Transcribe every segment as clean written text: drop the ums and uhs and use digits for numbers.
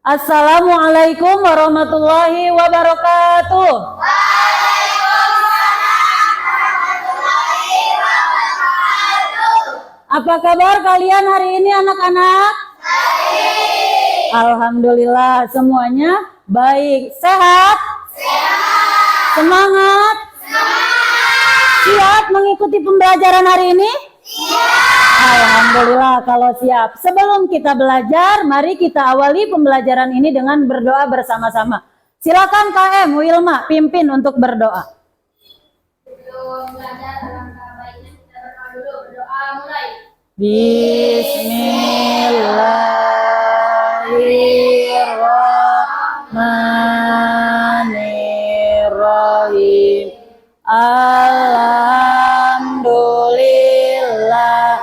Assalamualaikum warahmatullahi wabarakatuh. Apa kabar kalian hari ini anak-anak? Baik. Alhamdulillah semuanya baik. Sehat? Sehat. Semangat? Semangat. Siap mengikuti pembelajaran hari ini? Siap. Alhamdulillah kalau siap. Sebelum kita belajar, mari kita awali pembelajaran ini dengan berdoa bersama-sama. Silakan KM Wilma pimpin untuk berdoa. Sebelum belajar alangkah baiknya kita berdoa dulu. Berdoa mulai. Bismillahirrahmanirrahim. Alhamdulillah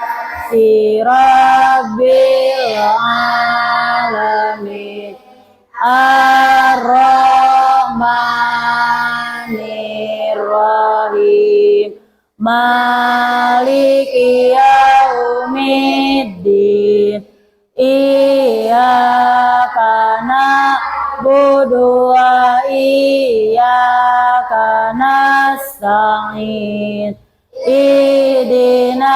Rabbil alamin Ar-Rahmanir-Rahim Maliki yaumiddin Iyyaka na'budu wa iyyaka nasta'in Ihdinas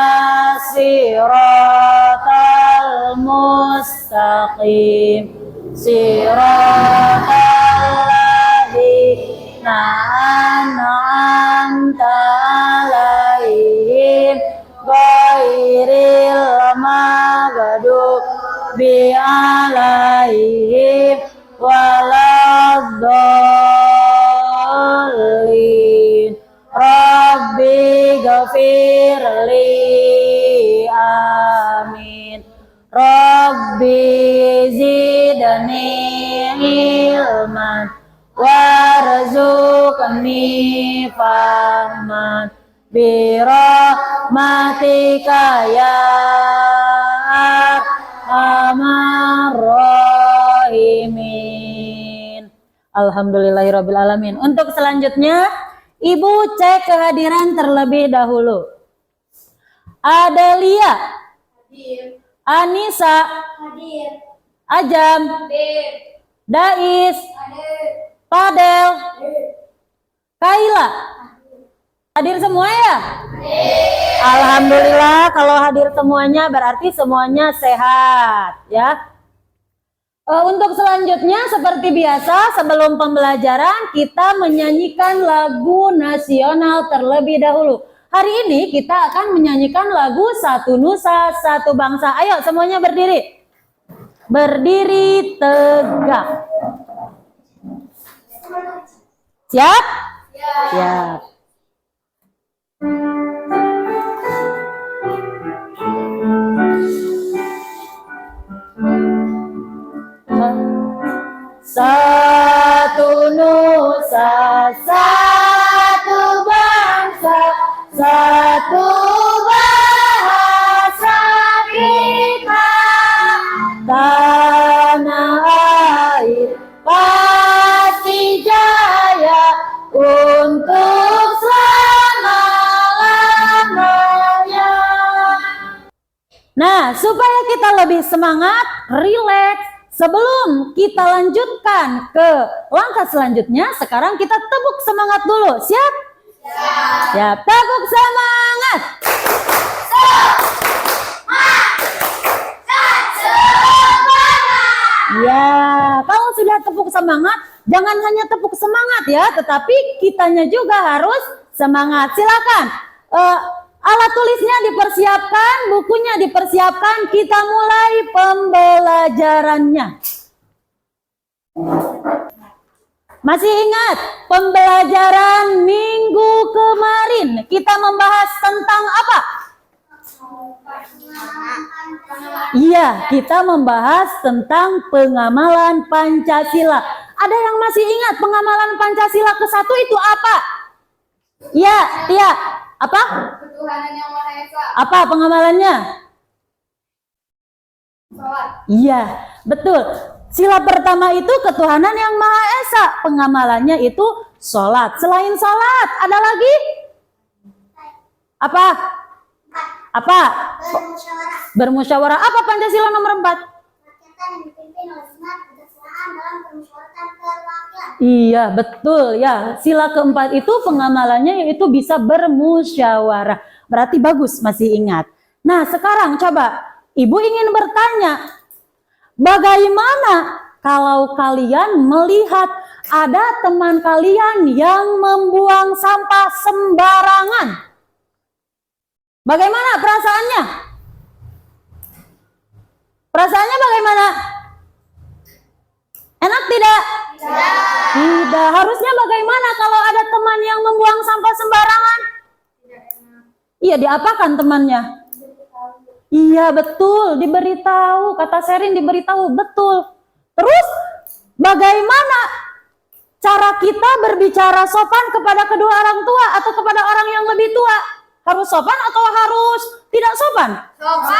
siratal mustaqim siratal ladzina an'amta 'alaihim ghairil maghdubi 'alaihim waladdallin. Rabbi ghafirli amin. Rabbi zidni ilman warzuqni fahman birahmatika ya arhamar rahimin. Alhamdulillahirabbil alamin. Untuk selanjutnya Ibu cek kehadiran terlebih dahulu. Adelia. Hadir. Anissa. Hadir. Ajam. Hadir. Dais. Hadir. Padel. Hadir. Kaila. Hadir semua ya? Hadir. Alhamdulillah kalau hadir semuanya berarti semuanya sehat ya. Untuk selanjutnya seperti biasa sebelum pembelajaran kita menyanyikan lagu nasional terlebih dahulu. Hari ini kita akan menyanyikan lagu Satu Nusa Satu Bangsa. Ayo semuanya berdiri. Berdiri tegak. Siap? Siap. Satu nusa, satu bangsa, satu bahasa kita, tanah air pasti jaya untuk selama-lamanya. Nah, supaya kita lebih semangat, rileks, sebelum kita lanjutkan ke langkah selanjutnya, sekarang kita tepuk semangat dulu. Siap? Siap. Ya, tepuk semangat. Ya, kalau sudah tepuk semangat, jangan hanya tepuk semangat ya, tetapi kitanya juga harus semangat. Silakan. Alat tulisnya dipersiapkan, bukunya dipersiapkan, kita mulai pembelajarannya. Masih ingat pembelajaran minggu kemarin kita membahas tentang apa? Iya, kita membahas tentang pengamalan Pancasila. Ada yang masih ingat pengamalan Pancasila ke-1 itu apa? Iya, Tia. Apa? Ketuhanan yang Maha Esa. Apa pengamalannya? Sholat. Iya, betul. Sila pertama itu ketuhanan yang Maha Esa. Pengamalannya itu sholat. Selain sholat, ada lagi? Apa? Apa? Bermusyawarah. Bermusyawarah. Apa Pancasila nomor 4? Rakyat yang dipimpin oleh semangat Iya, betul ya. Sila keempat itu pengamalannya yaitu bisa bermusyawarah. Berarti bagus, masih ingat. Nah, sekarang coba Ibu ingin bertanya, bagaimana kalau kalian melihat ada teman kalian yang membuang sampah sembarangan? Bagaimana perasaannya? Perasaannya bagaimana? Enak tidak? Tidak. Harusnya bagaimana kalau ada teman yang membuang sampah sembarangan? Iya, diapakan temannya? Iya, betul, diberitahu. Kata Sherin diberitahu, betul. Terus bagaimana cara kita berbicara sopan kepada kedua orang tua atau kepada orang yang lebih tua? Harus sopan atau harus tidak sopan? Sopan.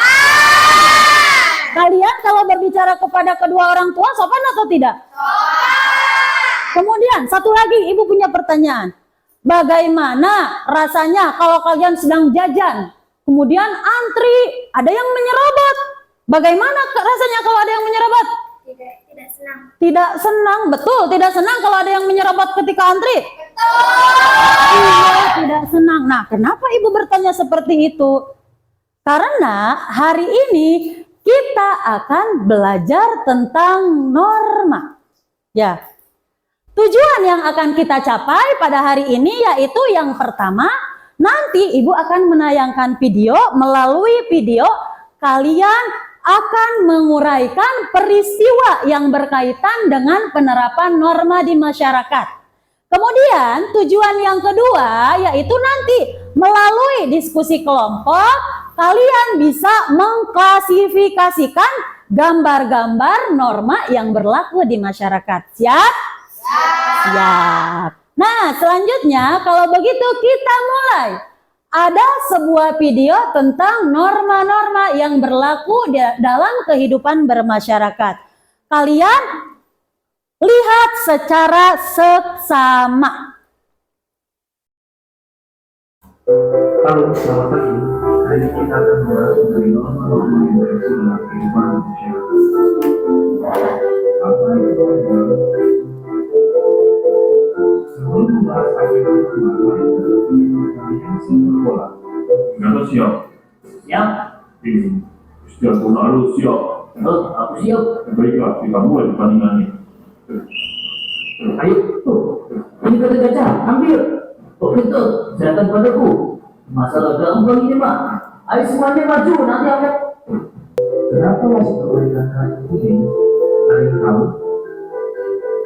Kalian kalau berbicara kepada kedua orang tua sopan atau tidak? Sopan. Kemudian satu lagi, Ibu punya pertanyaan. Bagaimana rasanya kalau kalian sedang jajan, kemudian antri, ada yang menyerobot? Bagaimana rasanya kalau ada yang menyerobot? Tidak senang. Tidak senang, betul. Tidak senang kalau ada yang menyerobot ketika antri. Betul. Iya, tidak senang. Nah, kenapa Ibu bertanya seperti itu? Karena hari ini kita akan belajar tentang norma. Ya. Tujuan yang akan kita capai pada hari ini yaitu yang pertama, nanti Ibu akan menayangkan video. Melalui video kalian akan menguraikan peristiwa yang berkaitan dengan penerapan norma di masyarakat. Kemudian tujuan yang kedua yaitu nanti melalui diskusi kelompok kalian bisa mengklasifikasikan gambar-gambar norma yang berlaku di masyarakat. Siap? Siap. Nah, selanjutnya kalau begitu kita mulai. Ada sebuah video tentang norma-norma yang berlaku dalam kehidupan bermasyarakat. Kalian lihat secara seksama. Halo, selamat pagi. Hari ini kita akan membahas mengenai norma-norma yang berlaku dalam kehidupan masyarakat. Apa itu norma? Sebelum membahas agenda norma, kalian semua bola. Gimana siap? Siap. Setiap pun harus siap. Aku siap. Baiklah, kita mulai pertandingannya. Ayo, tuh. Ini kata gajah, ambil. Oh itu, serahkan padaku. Masalah gampang ini mah. Ayo semuanya maju, nanti aku. Kenapa masih memberikan kartu kuning? Ada yang tahu?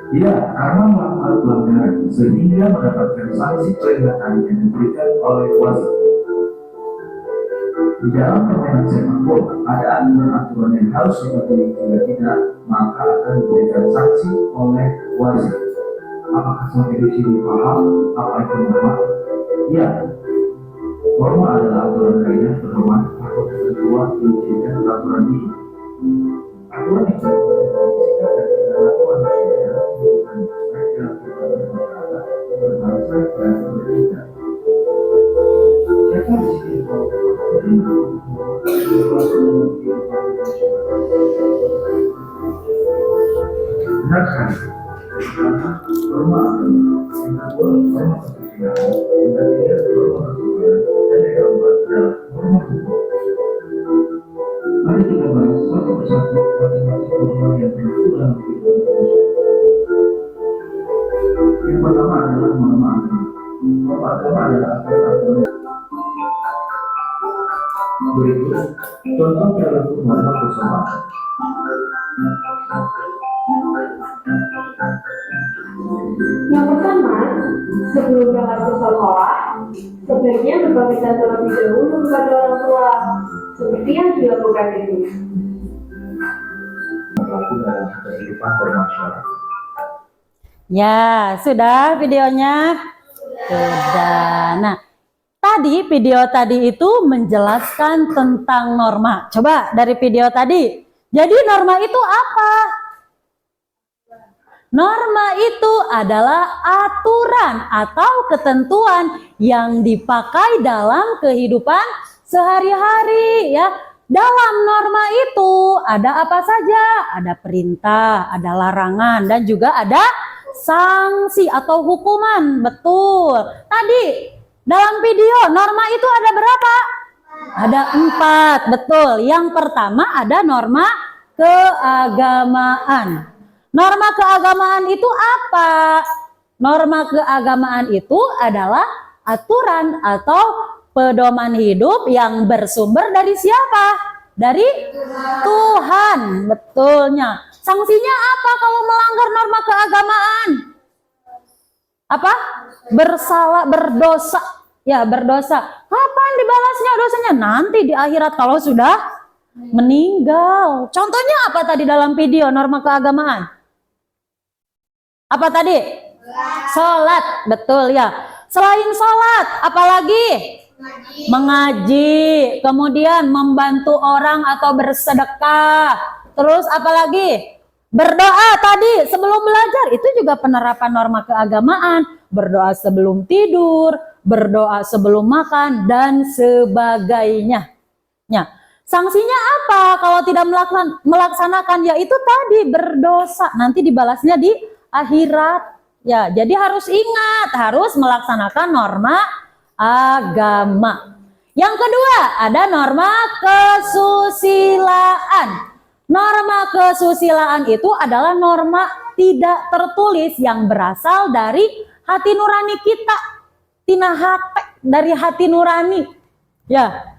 Ya, karena melakukan pelanggaran sehingga mendapatkan sanksi peringatan yang diberikan oleh wasit. Di dalam permainan sepak bola ada aturan-aturan yang harus dipatuhi, jika tidak maka akan diberikan sanksi oleh wasit. Apakah sampai di sini paham apa itu norma? Ya, norma adalah aturan kaidah pedoman atau ketentuan yang dijadikan peraturan ini. Aturan yang berisikan dan ketentuan manusia bukan saja masyarakat berbangsa dan berbeda. Siapa di sini benar kan? Karena norma yang kedua norma kesusilaan, yang ketiga norma kesusilaan, dan yang keempat adalah norma hukum. Mari kita bahas satu persatu masing-masing norma yang berlaku dalam kehidupan manusia. Yang pertama adalah norma agama. Norma agama adalah aturan-aturan. Berikut contoh perilaku norma bersama. Yang pertama, sebelum berangkat ke sekolah, sebaiknya berpamitan terlebih dahulu kepada orang tua, seperti yang dilakukan itu. Berlaku dalam kehidupan bermasyarakat. Ya, sudah videonya? Sudah. Nah, tadi video tadi itu menjelaskan tentang norma. Coba dari video tadi. Jadi norma itu apa? Norma itu adalah aturan atau ketentuan yang dipakai dalam kehidupan sehari-hari ya. dalam norma itu ada apa saja? Ada perintah, ada larangan, dan juga ada sanksi atau hukuman. Betul. Tadi dalam video norma itu ada berapa? Ada 4. Betul. Yang pertama ada norma keagamaan. Norma keagamaan itu apa? Norma keagamaan itu adalah aturan atau pedoman hidup yang bersumber dari siapa? Dari Tuhan. Betulnya. Sanksinya apa kalau melanggar norma keagamaan? Apa? Bersalah, berdosa. Ya, berdosa. Kapan dibalasnya dosanya? Nanti di akhirat kalau sudah meninggal. Contohnya apa tadi dalam video norma keagamaan? Apa tadi? Sholat. Betul ya. Selain sholat, apalagi? Mengaji. Kemudian membantu orang atau bersedekah. Terus apalagi? Berdoa tadi sebelum belajar. Itu juga penerapan norma keagamaan. Berdoa sebelum tidur, berdoa sebelum makan, dan sebagainya. Ya. Sanksinya apa kalau tidak melaksanakan? Yaitu tadi berdosa. Nanti dibalasnya di akhirat. Ya, jadi harus ingat, harus melaksanakan norma agama. Yang kedua, ada norma kesusilaan. Norma kesusilaan itu adalah norma tidak tertulis yang berasal dari hati nurani kita. Dari hati nurani. Ya.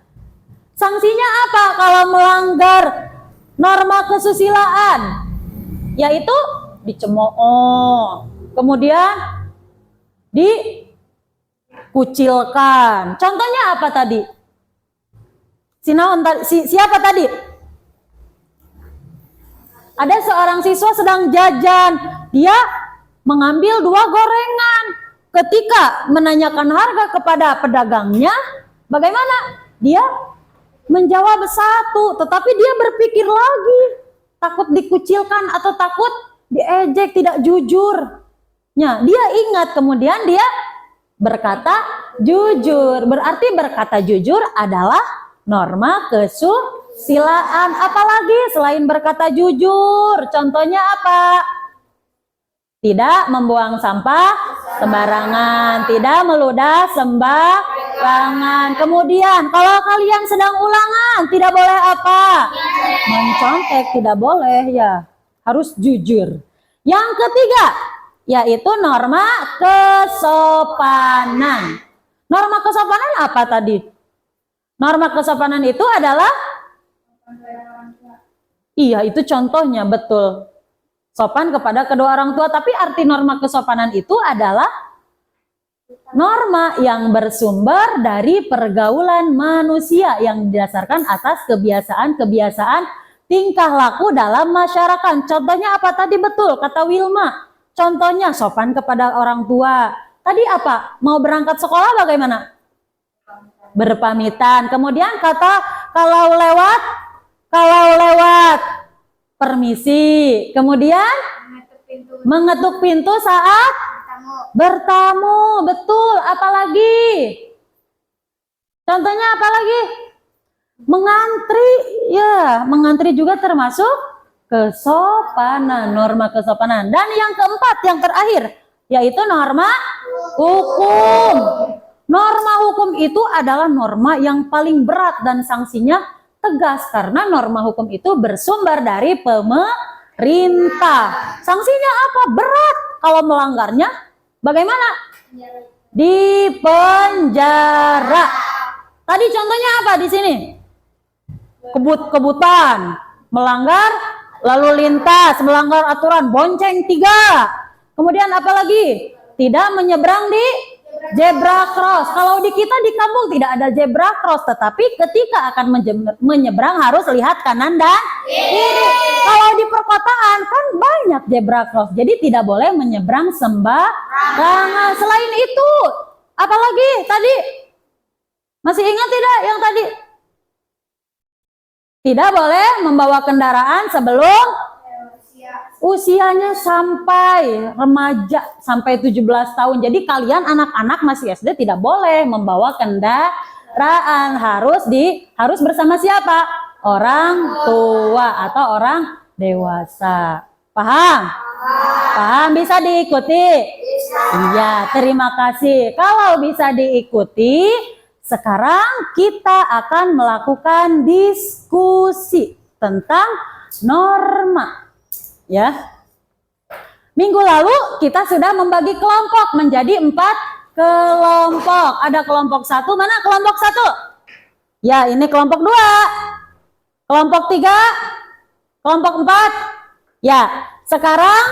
Sanksinya apa kalau melanggar norma kesusilaan? Yaitu dicemooh, kemudian dikucilkan. Contohnya apa tadi? Siapa tadi? Ada seorang siswa sedang jajan, dia mengambil 2 gorengan. Ketika menanyakan harga kepada pedagangnya, bagaimana? Dia menjawab 1, tetapi dia berpikir lagi, takut dikucilkan atau takut diejek, tidak jujur. Ya, dia ingat, kemudian dia berkata jujur. Berarti berkata jujur adalah norma kesusilaan. Apalagi selain berkata jujur? Contohnya apa? Tidak membuang sampah sembarangan, tidak meludah sembarangan. Kemudian kalau kalian sedang ulangan, tidak boleh apa? Mencontek, tidak boleh ya. Harus jujur. Yang ketiga, yaitu norma kesopanan. Norma kesopanan apa tadi? Norma kesopanan itu adalah, iya itu contohnya, betul. Sopan kepada kedua orang tua, tapi arti norma kesopanan itu adalah norma yang bersumber dari pergaulan manusia yang didasarkan atas kebiasaan-kebiasaan tingkah laku dalam masyarakat. Contohnya apa tadi? Betul, kata Wilma. Contohnya sopan kepada orang tua. Tadi apa? Mau berangkat sekolah bagaimana? Berpamitan. Kemudian kata kalau lewat permisi. Kemudian mengetuk pintu saat bertamu. Betul. Apalagi? Contohnya apalagi? Mengantri. Ya, mengantri juga termasuk kesopanan, norma kesopanan. Dan yang keempat, yang terakhir, yaitu norma hukum. Norma hukum itu adalah norma yang paling berat dan sanksinya tegas, karena norma hukum itu bersumber dari pemerintah. Sanksinya apa? Berat. Kalau melanggarnya bagaimana? Di penjara. Tadi contohnya apa di sini? Kebut-kebutan, melanggar lalu lintas, melanggar aturan, bonceng 3. Kemudian apa lagi? Tidak menyeberang di zebra cross. Kalau di kita di kampung tidak ada zebra cross, tetapi ketika akan menyeberang harus lihat kanan dan kiri. Kalau di perkotaan kan banyak zebra cross, jadi tidak boleh menyeberang sembarangan. Selain itu, apalagi tadi? Masih ingat tidak yang tadi? Tidak boleh membawa kendaraan sebelum usianya sampai remaja, sampai 17 tahun. Jadi kalian anak-anak masih SD tidak boleh membawa kendaraan. Harus bersama siapa? orang tua atau orang dewasa. Paham? Paham, bisa diikuti? Iya, terima kasih. Kalau bisa diikuti, sekarang kita akan melakukan diskusi tentang norma. Ya. Minggu lalu kita sudah membagi kelompok menjadi 4 kelompok. Ada kelompok 1, mana kelompok 1? Ya, ini kelompok 2. Kelompok 3, kelompok 4. Ya, sekarang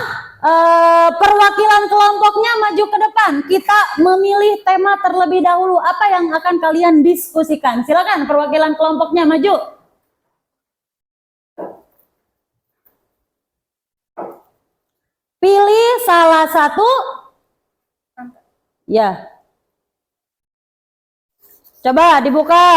perwakilan kelompoknya maju ke depan. Kita memilih tema terlebih dahulu. Apa yang akan kalian diskusikan? Silakan perwakilan kelompoknya maju. Pilih salah satu. Ya. Coba dibuka.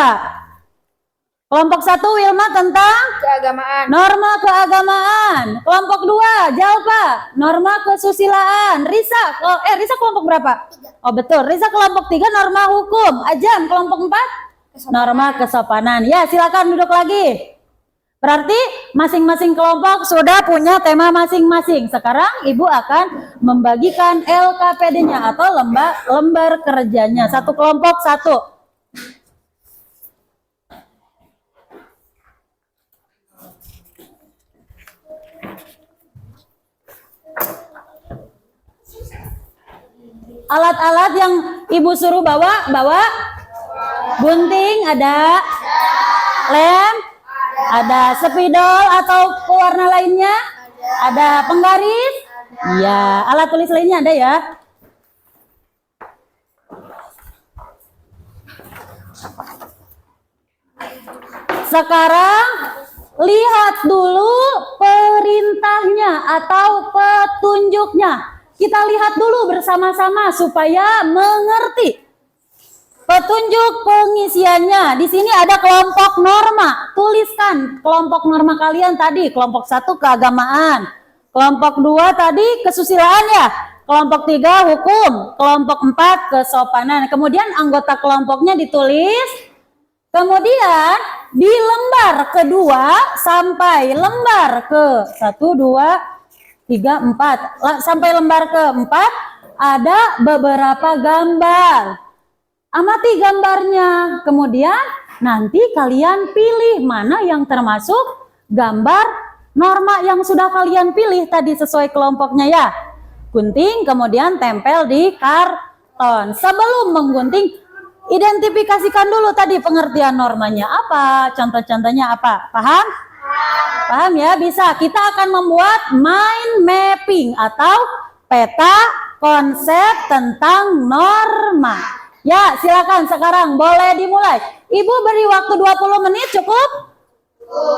Kelompok 1 Wilma tentang keagamaan. norma keagamaan. Kelompok 2 Jalpa norma kesusilaan. Risa, Risa kelompok berapa? Oh betul, Risa kelompok 3 norma hukum. Ajam kelompok 4 norma kesopanan. Ya silakan duduk lagi. Berarti masing-masing kelompok sudah punya tema masing-masing. Sekarang Ibu akan membagikan LKPD-nya atau lembar kerjanya. Satu kelompok 1. Alat-alat yang Ibu suruh bawa, gunting ada, lem, ada spidol atau pewarna lainnya, ada penggaris, ya, alat tulis lainnya ada ya. Sekarang lihat dulu perintahnya atau petunjuknya. Kita lihat dulu bersama-sama supaya mengerti. Petunjuk pengisiannya. Di sini ada kelompok norma. Tuliskan kelompok norma kalian tadi. Kelompok 1 keagamaan. Kelompok 2 tadi kesusilaan ya. Kelompok 3 hukum. Kelompok 4 kesopanan. Kemudian anggota kelompoknya ditulis. Kemudian di lembar kedua sampai lembar ke 1, 2, 3, 4 sampai lembar keempat ada beberapa gambar. Amati gambarnya. Kemudian nanti kalian pilih mana yang termasuk gambar norma yang sudah kalian pilih tadi sesuai kelompoknya ya. Gunting kemudian tempel di karton. Sebelum menggunting, identifikasikan dulu tadi pengertian normanya apa, contoh-contohnya apa. Paham? Paham ya? Bisa. Kita akan membuat mind mapping atau peta konsep tentang norma. Ya, silakan sekarang boleh dimulai. Ibu beri waktu 20 menit cukup?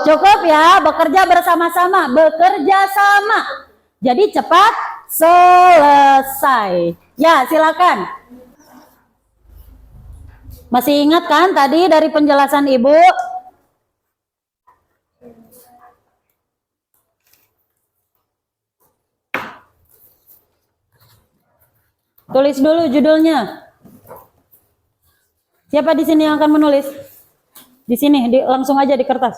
Cukup ya, bekerja bersama-sama, bekerja sama. Jadi cepat selesai. Ya, silakan. Masih ingat kan tadi dari penjelasan Ibu? Tulis dulu judulnya. Siapa di sini yang akan menulis? Di sini, langsung aja di kertas.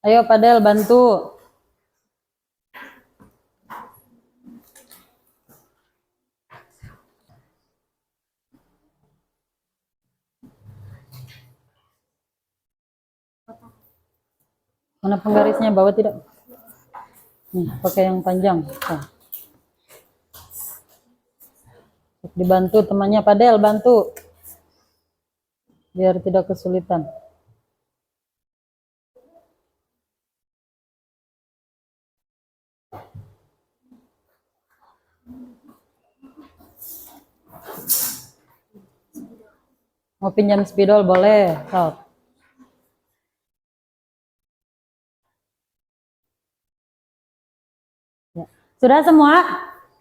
Ayo Padel bantu. Mana penggarisnya, bawa tidak? Nih, pakai yang panjang. Nah. Dibantu temannya Padel, bantu. Biar tidak kesulitan. Mau pinjam spidol boleh, sok. Ya. Sudah semua?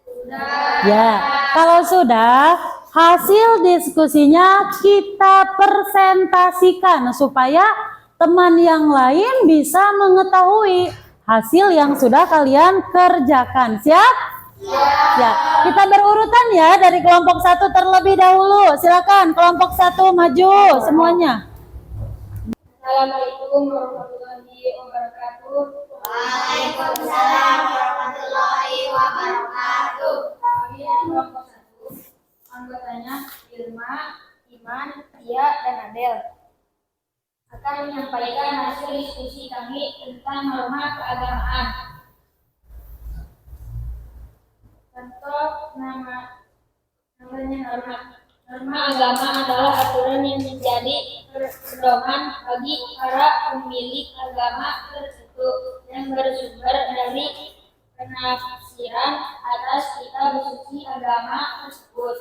Sudah. Ya, kalau sudah Hasil diskusinya kita presentasikan supaya teman yang lain bisa mengetahui hasil yang sudah kalian kerjakan. Siap? Ya, kita berurutan ya dari kelompok 1 terlebih dahulu. Silakan kelompok 1 maju semuanya. Assalamualaikum warahmatullahi wabarakatuh. Waalaikumsalam warahmatullahi wabarakatuh. Kami dari kelompok 1, anggotanya Ilma, Iman, Tia, dan Adel akan menyampaikan hasil diskusi kami tentang norma keagamaan. Contoh namanya norma. Norma agama adalah aturan yang menjadi pedoman bagi para pemilik agama tertentu yang bersumber dari penafsiran atas kitab suci agama tersebut.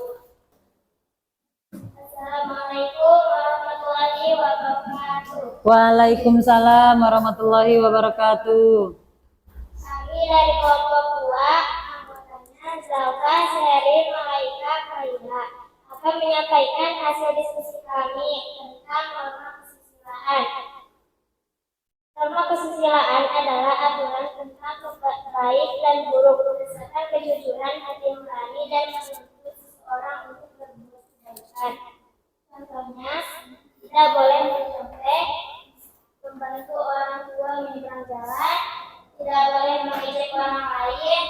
Assalamualaikum warahmatullahi wabarakatuh. Waalaikumsalam warahmatullahi wabarakatuh. Kami dari kelompok 2, anggotanya Zalfa, Sherin, Malaika, Kaila akan menyampaikan hasil diskusi kami tentang norma kesusilaan. Norma kesusilaan adalah aturan tentang baik dan buruk berdasarkan kejujuran hati nurani dan menuntut seseorang untuk berbuat kebaikan. Contohnya, tidak boleh mencopet, membantu orang tua menyeberang jalan, tidak boleh mengejek orang lain,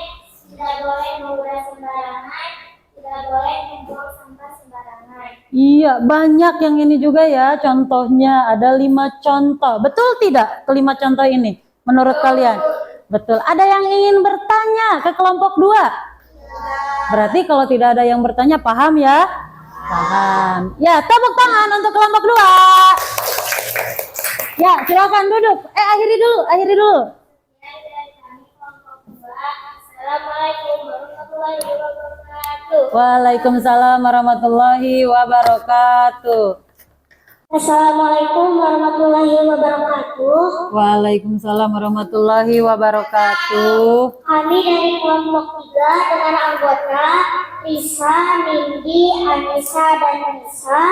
tidak boleh menguras sembarangan, tidak boleh membuang sampah sembarangan. Iya, banyak yang ini juga ya. Contohnya ada 5 contoh. Betul tidak kelima contoh ini menurut kalian? Betul. Ada yang ingin bertanya ke kelompok 2? Berarti kalau tidak ada yang bertanya, paham ya? Paham. Ya, tepuk tangan untuk kelompok 2. Ya, silakan duduk. Akhiri dulu. Dari kami kelompok 2, Assalamualaikum warahmatullahi wabarakatuh. Waalaikumsalam warahmatullahi wabarakatuh. Assalamualaikum warahmatullahi wabarakatuh. Waalaikumsalam warahmatullahi wabarakatuh. Kami dari kelompok 3 dengan anggota Risa, Nindi, Anissa, dan Nisa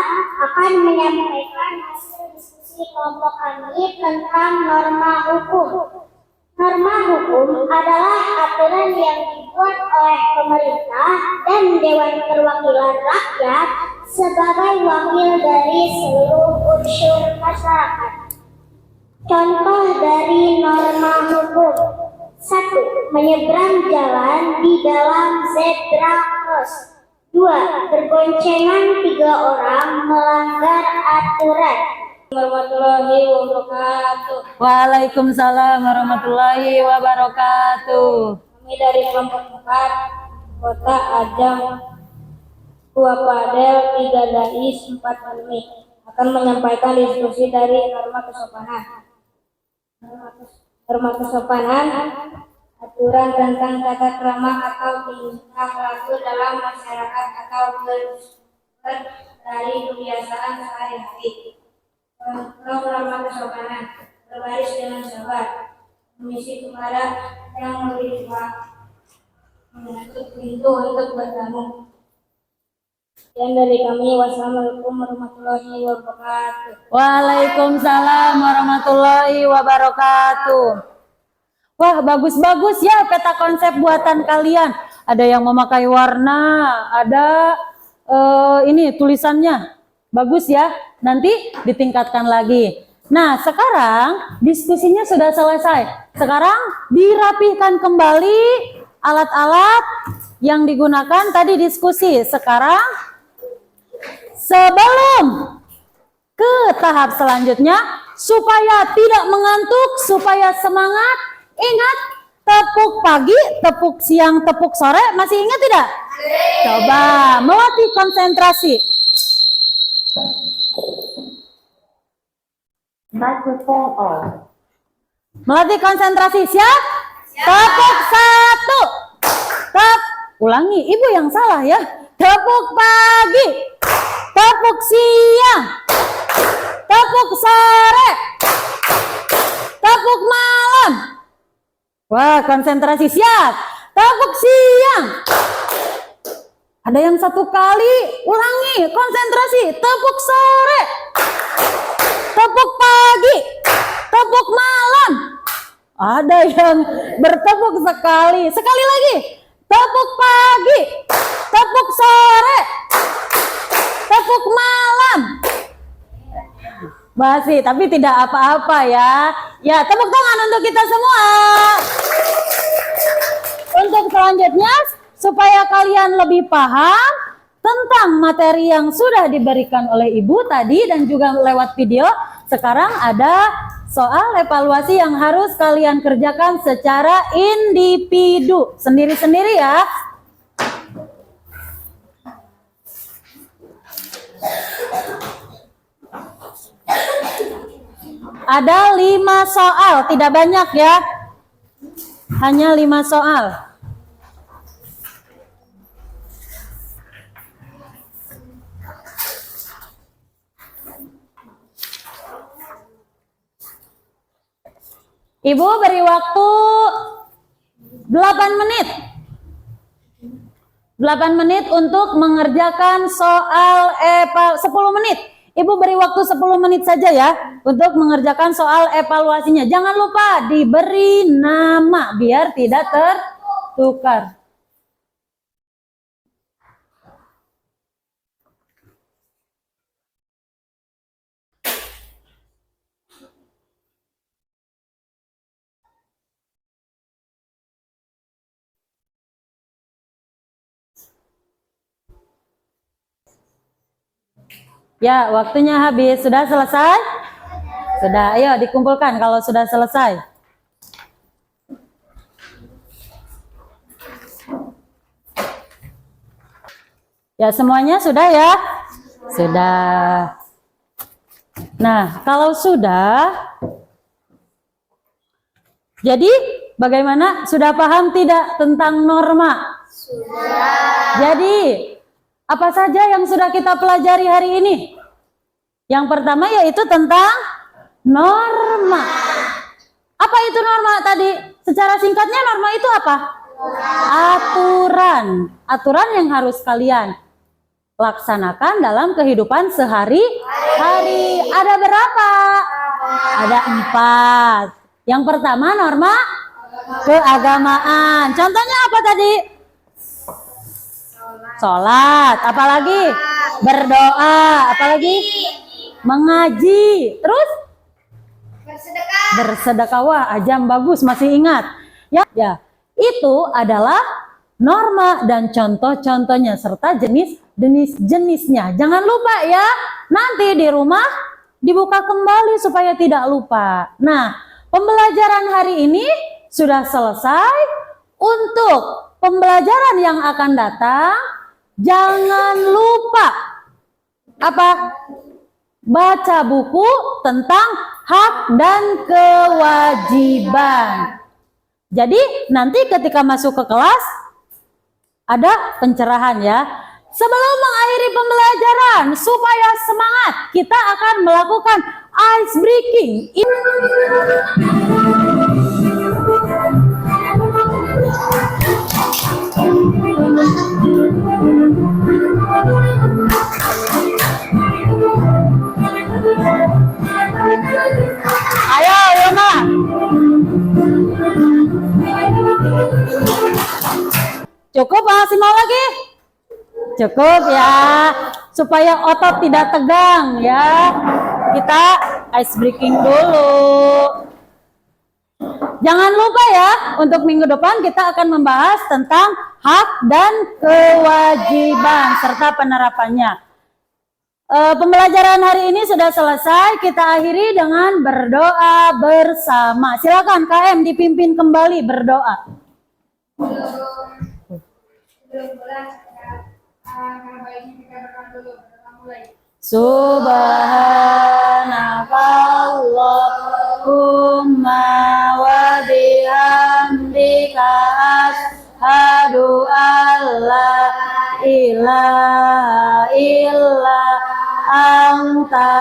akan menyampaikan hasil diskusi kelompok kami tentang norma hukum. Norma hukum adalah aturan yang dibuat oleh pemerintah dan Dewan Perwakilan Rakyat sebagai wakil dari seluruh unsur masyarakat. Contoh dari norma hukum: 1. Menyeberang jalan di dalam zebra cross. 2. Berboncengan 3 orang melanggar aturan. Warahmatullahi wabarakatuh. Waalaikumsalam warahmatullahi wabarakatuh. Kami dari kelompok 4, Kota Ajam, 2 Padel, 3 Dais, 4 Almi akan menyampaikan diskusi dari norma kesopanan. Norma kesopanan, aturan tentang tata krama atau tingkah laku dalam masyarakat atau bersumber dari kebiasaan sehari-hari. Contoh norma kesopanan: berbaris dengan sabar, permisi kepada yang lebih tua, menutup pintu untuk bertamu. Dan dari kami, wassalamualaikum warahmatullahi wabarakatuh. Waalaikumsalam warahmatullahi wabarakatuh. Wah, bagus-bagus ya peta konsep buatan kalian. Ada yang memakai warna, ada ini tulisannya. Bagus ya, nanti ditingkatkan lagi. Nah, sekarang diskusinya sudah selesai. Sekarang dirapihkan kembali alat-alat yang digunakan tadi diskusi. Sekarang sebelum ke tahap selanjutnya, supaya tidak mengantuk, supaya semangat, ingat tepuk pagi, tepuk siang, tepuk sore, masih ingat tidak? Coba melatih konsentrasi. Microphone on. Melatih konsentrasi, siap? Tepuk 1. Ulangi, ibu yang salah ya. Tepuk pagi, tepuk siang, tepuk sore, tepuk malam. Wah, konsentrasi, siap. Tepuk siang, Ada yang satu kali, ulangi, konsentrasi, tepuk sore, tepuk pagi, tepuk malam. Ada yang bertepuk sekali, sekali lagi, tepuk pagi, tepuk sore, tepuk malam. Basi, tapi tidak apa-apa ya. Ya, tepuk tangan untuk kita semua. Untuk selanjutnya, supaya kalian lebih paham tentang materi yang sudah diberikan oleh Ibu tadi dan juga lewat video, sekarang ada soal evaluasi yang harus kalian kerjakan secara individu, sendiri-sendiri ya. Ada 5 soal, tidak banyak ya. Hanya 5 soal. Ibu beri waktu 8 menit. 8 menit untuk mengerjakan soal 10 menit. Ibu beri waktu 10 menit saja ya untuk mengerjakan soal evaluasinya. Jangan lupa diberi nama biar tidak tertukar. Ya, waktunya habis. Sudah selesai? Sudah, ayo dikumpulkan kalau sudah selesai. Ya, semuanya sudah ya? Sudah. Nah, kalau sudah, jadi bagaimana? Sudah paham tidak tentang norma? Sudah. Jadi, apa saja yang sudah kita pelajari hari ini? Yang pertama yaitu tentang norma. Apa itu norma tadi? Secara singkatnya norma itu apa? Aturan. Aturan yang harus kalian laksanakan dalam kehidupan sehari-hari. Ada berapa? Ada 4. Yang pertama norma keagamaan. Contohnya apa tadi? Sholat, apalagi berdoa, apalagi mengaji, terus bersedekah. Wah, ajam bagus, masih ingat ya? Ya, itu adalah norma dan contoh-contohnya serta jenis-jenisnya. Jangan lupa ya, nanti di rumah dibuka kembali supaya tidak lupa. Nah, pembelajaran hari ini sudah selesai. Untuk pembelajaran yang akan datang, jangan lupa apa? Baca buku tentang hak dan kewajiban. Jadi nanti ketika masuk ke kelas ada pencerahan ya. Sebelum mengakhiri pembelajaran supaya semangat, kita akan melakukan ice breaking. Ayo, Yoma. Cukup masih mau lagi? Cukup ya, supaya otot tidak tegang ya. Kita ice breaking dulu. Jangan lupa ya, untuk minggu depan kita akan membahas tentang hak dan kewajiban serta penerapannya. Pembelajaran hari ini sudah selesai, kita akhiri dengan berdoa bersama. Silakan KM dipimpin kembali berdoa. Subhanakallahumma wa bihamdika asyhadu an la ilaha illa anta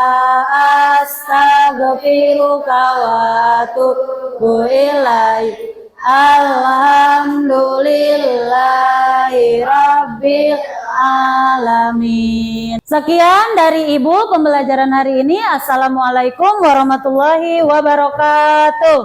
astaghfiruka wa atubu ilaik. Alhamdulillahi rabbil alamin. Sekian dari Ibu pembelajaran hari ini. Assalamualaikum warahmatullahi wabarakatuh.